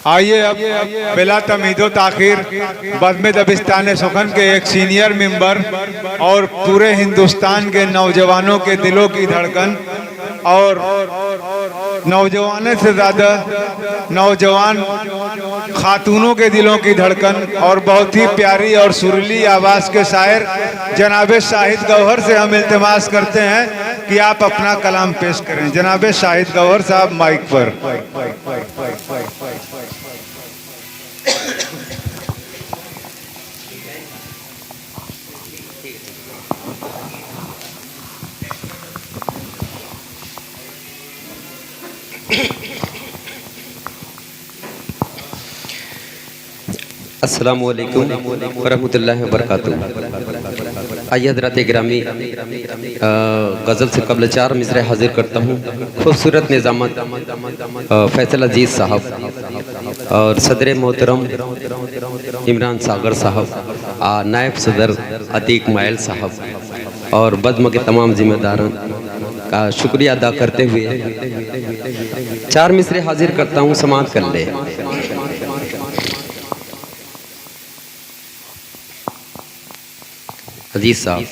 आइए अब बिला तमीदो ताखिर बज़्म दबिस्तान सुखन के एक सीनियर मेंबर और पूरे हिंदुस्तान के नौजवानों के दिलों की धड़कन और नौजवानों से ज़्यादा नौजवान खातूनों के दिलों की धड़कन और बहुत ही प्यारी और सुरीली आवाज़ के शायर जनाब शाहिद गौहर से हम इल्तिमास करते हैं कि आप अपना कलाम पेश करें। जनाब शाहिद गौहर साहब माइक पर। अस्सलामु अलैकुम वरहमतुल्लाहि वबरकातुहू। आइए हज़रात गिरामी, गज़ल से कबल 4 मिसरे हाजिर करता हूँ। खूबसूरत निज़ामत फैसल अजीज़ साहब और सदर मोहतरम इमरान सागर साहब, नायब सदर अतीक माइल साहब और बज़्म के तमाम जिम्मेदारों का शुक्रिया अदा करते हुए 4 मिसरे हाजिर करता हूँ। समाअत कर ले। अजीज साहब,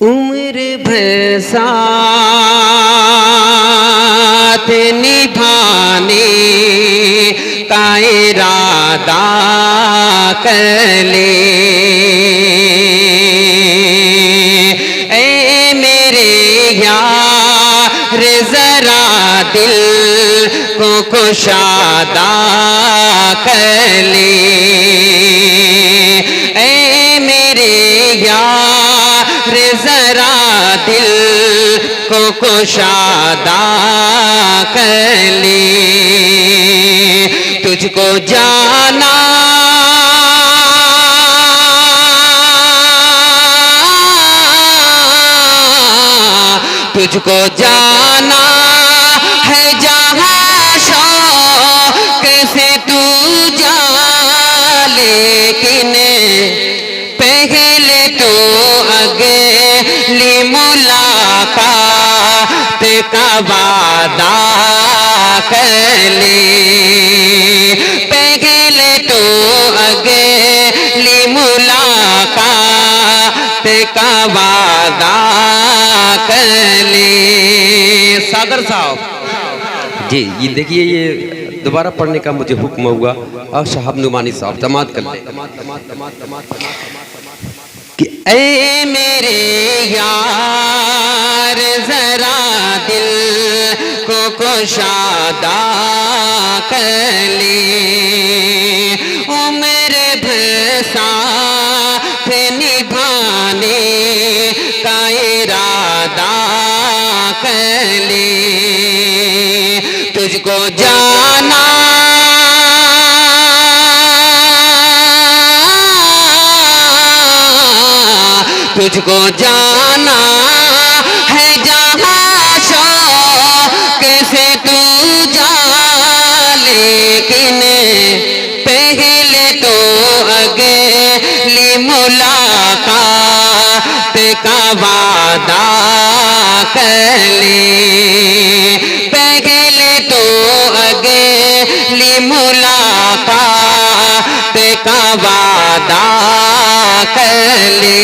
उम्र भर साथ निभाने का इरादा कर ले, ऐ मेरे यार जरा दिल को कुशादा कर ले, यार जरा दिल को कुशादा कर ले। तुझको जाना तुझको जाना है जहाँ शौक से तू जा, लेकिन पहले तो अगली मुलाकात का वादा कर ले, पहले तो अगली मुलाकात का वादा कर ले। सागर साहब जी ये देखिए, ये दोबारा पढ़ने का मुझे हुक्म हुआ और शहाब नुमानी साहब समाअत कर ले कि ऐ मेरे यार जरा दिल को कुशादा कर ले, उम्र भर साथ निभाने का इरादा कर ले। तुझको जाना तुझको जाना है जहाँ शौक से तू जा, लेकिन पहले तो अगली मुलाकात का वादा कर ले, पहले तो अगली मुलाकात का वादा कर ले।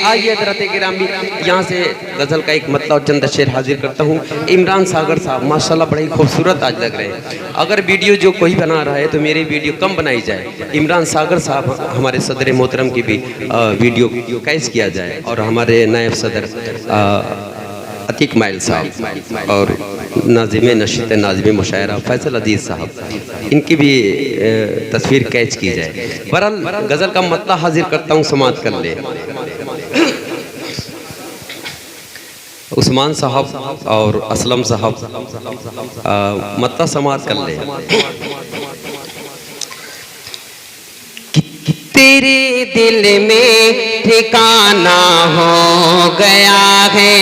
आइए हज़रात गिरामी, यहाँ से गज़ल का एक मतलब और चंद शेर हाजिर करता हूँ। इमरान सागर साहब माशाल्लाह बड़े ही खूबसूरत आज लग रहे हैं। अगर वीडियो जो कोई बना रहा है तो मेरी वीडियो कम बनाई जाए। इमरान सागर साहब हमारे सदर मोहतरम की भी वीडियो कैच किया जाए और हमारे नायब सदर अतीक माइल साहब और नाज़िम नशीत नाज़िम मुशायरा फैसल अजीज़ साहब, इनकी भी तस्वीर कैच की जाए। बहरहाल गज़ल का मतलब हाजिर करता हूँ। समाअत कर ले। उस्मान साहब और असलम साहब मतलब समाअत कर ले। तेरे दिल में ठिकाना हो गया है,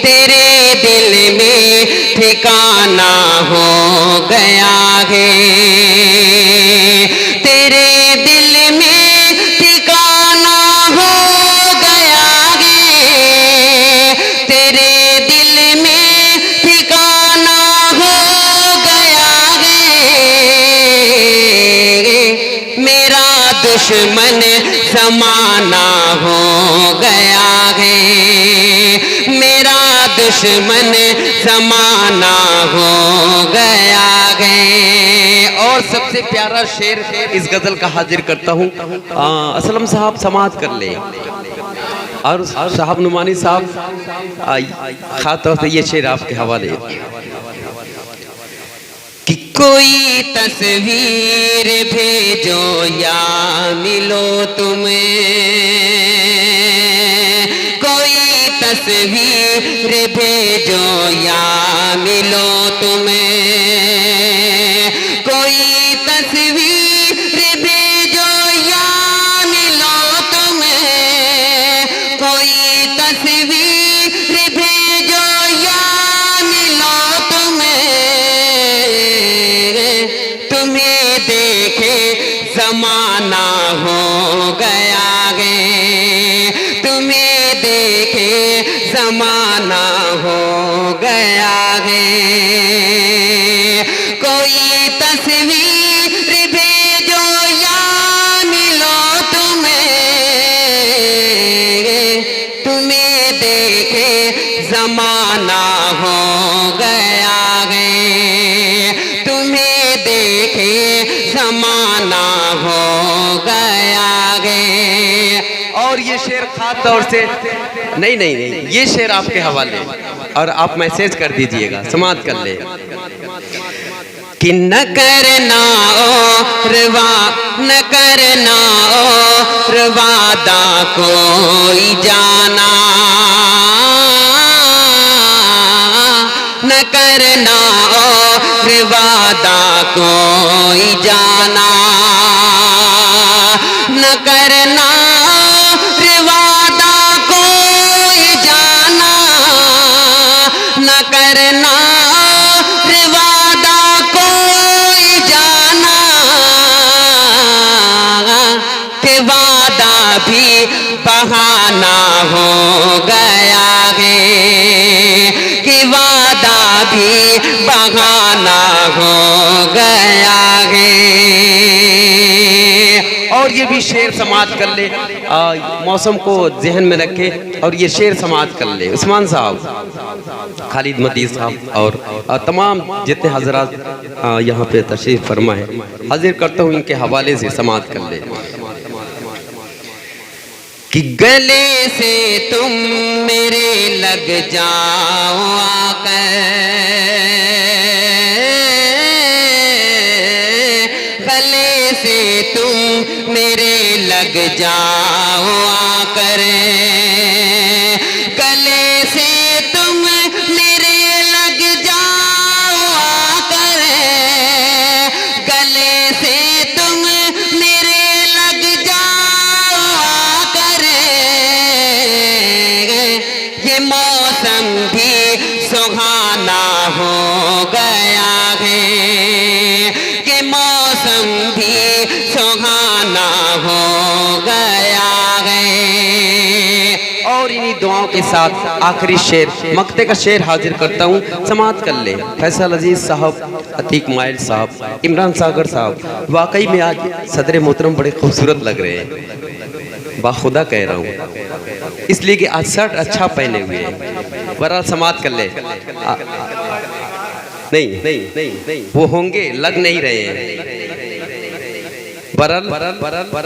तेरे दिल में ठिकाना हो गया है, तेरे दिल में ठिकाना हो दुश्मन जमाना हो गया है, मेरा दुश्मन जमाना हो गया है। और सबसे प्यारा शेर इस गजल का हाजिर करता हूँ। असलम साहब समात कर ले और साहब नुमानी साहब खास तौर से ये शेर आपके हवाले। कि कोई तस्वीर भेजो या मिलो तुम्हें, कोई तस्वीर भेजो या मिलो तुम्हें, कोई तस्वीर भेजो या मिलो तुम्हें, कोई तस्वीर भेजो या मिलो तुम्हें, तुम्हें देखे जमाना हो गया है, तुम्हें देखे जमाना हो गया है। कोई तस्वीर भेजो या मिलो तुम्हें, तुम्हें देखे जमाना हो गया है, तुम्हें देखे जमाना हो गया है। और ये शेर खास तौर से नहीं नहीं नहीं ये शेर आपके हवाले और आप मैसेज कर दीजिएगा, समाप्त कर ले। कि न करना न करना और वादा कोई जाना, न करना और वादा कोई जाना, न करना वादा कोई जाना, न करना वादा कोई जाना, के वादा भी बहाना हो गया है, कि वादा भी बहाना हो गया है। और ये भी शेर समाप्त कर ले, मौसम को जहन में रखे और ये शेर समाप्त कर ले। उस्मान साहब, खालिद मदीद साहब और तमाम जितने हजरात यहाँ पे तशरीफ फरमा है हाजिर करता हूँ, इनके हवाले से समाप्त कर ले। कि गले से तुम मेरे लग जाओ आकर, गले से तुम मेरे लग जाओ आकर, गले से तुम मेरे लग जाओ आकर, गले से तुम मेरे लग जाओ आकर, ये मौसम भी सुहाना हो गया है, ये मौसम भी सुहाना हो गया है। और इन्हीं दुआओं के साथ आखिरी शेर मक्ते का शेर हाजिर करता हूँ, समाप्त कर ले। फैसल अजीज साहब, अतीक माइल साहब, इमरान सागर साहब, वाकई में आज सदर मोहतरम बड़े खूबसूरत लग रहे हैं, बाखुदा कह रहा हूँ, इसलिए कि आज शर्ट अच्छा पहने हुए हैं। बहरहाल समाप्त कर ले। नहीं नहीं नहीं नहीं वो होंगे, लग नहीं रहे हैं। बरल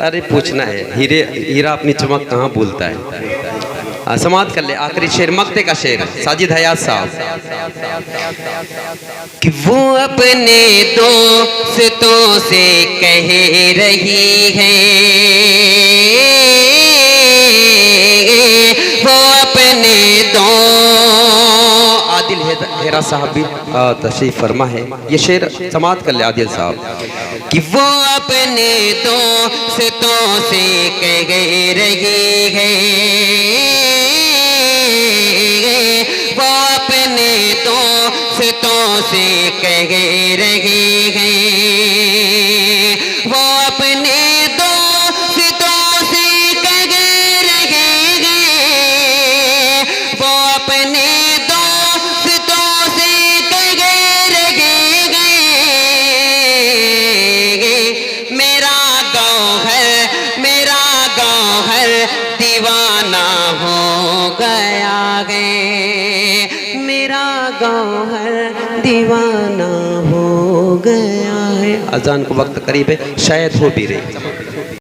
अरे पूछना है, हीरा अपनी चमक कहाँ भूलता है। समाप्त कर ले। आखिरी शेर मक्ते का शेर साजिद हयात साहब। कि वो अपने दोस्तों से कह रही है, वो अपने आदिल हेरा साहब भी तशरीफ फरमा है, ये शेर समाप्त कर ले आदिल साहब। कि वो अपने दोस्तों से कह रही है, वो अपने दोस्तों से कह रही है, वो अपने दोस्तों से कह रही है, वो अपने दोस्तों से कह रही है, मेरा गौहर मेरा गए, मेरा गौहर दीवाना हो गया है। अजान को वक्त करीब है, शायद हो भी रही।